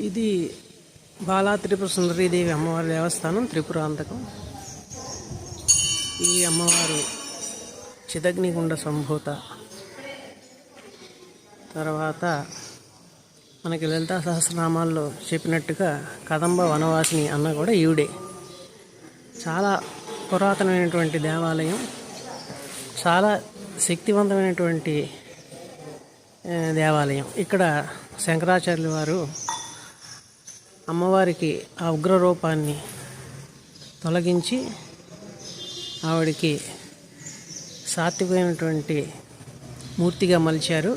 ఇది బాలా త్రిపుర సుందరీదేవి అమ్మవారి దేవస్థానం త్రిపురాంతకం. ఈ అమ్మవారు చిదగ్నిగుండ సంభూత. తర్వాత మనకి లలితా సహస్రనామాల్లో చెప్పినట్టుగా కదంబ వనవాసిని అన్న కూడా ఈవిడే. చాలా పురాతనమైనటువంటి దేవాలయం, చాలా శక్తివంతమైనటువంటి దేవాలయం. ఇక్కడ శంకరాచార్యుల వారు అమ్మవారికి ఆ ఉగ్ర రూపాన్ని తొలగించి ఆవిడికి సాత్వికమైనటువంటి మూర్తిగా మలిచారు.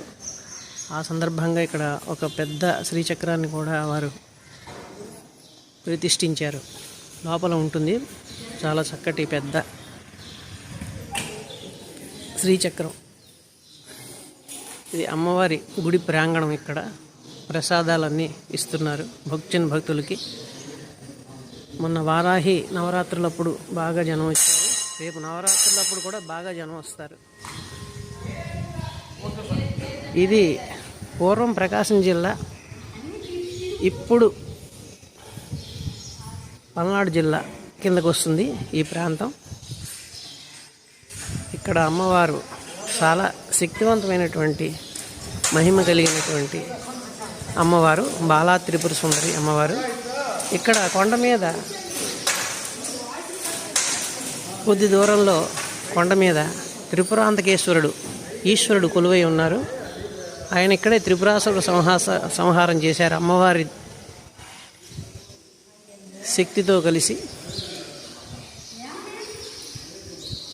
ఆ సందర్భంగా ఇక్కడ ఒక పెద్ద శ్రీచక్రాన్ని కూడా వారు ప్రతిష్ఠించారు. లోపల ఉంటుంది చాలా చక్కటి పెద్ద శ్రీచక్రం. ఇది అమ్మవారి గుడి ప్రాంగణం. ఇక్కడ ప్రసాదాలన్నీ ఇస్తున్నారు భక్తులకి. మొన్న వారాహి నవరాత్రులప్పుడు బాగా జనం వచ్చారు. రేపు నవరాత్రులప్పుడు కూడా బాగా జనం వస్తారు. ఇది పూర్వం ప్రకాశం జిల్లా, ఇప్పుడు పల్నాడు జిల్లా కిందకు వస్తుంది ఈ ప్రాంతం. ఇక్కడ అమ్మవారు చాలా శక్తివంతమైనటువంటి మహిమ కలిగినటువంటి అమ్మవారు బాలా త్రిపుర సుందరి అమ్మవారు. ఇక్కడ కొండ మీద కొద్ది దూరంలో కొండ మీద త్రిపురాంతకేశ్వరుడు ఈశ్వరుడు కొలువై ఉన్నారు. ఆయన ఇక్కడే త్రిపురాసురుడు సంహారం చేశారు అమ్మవారి శక్తితో కలిసి.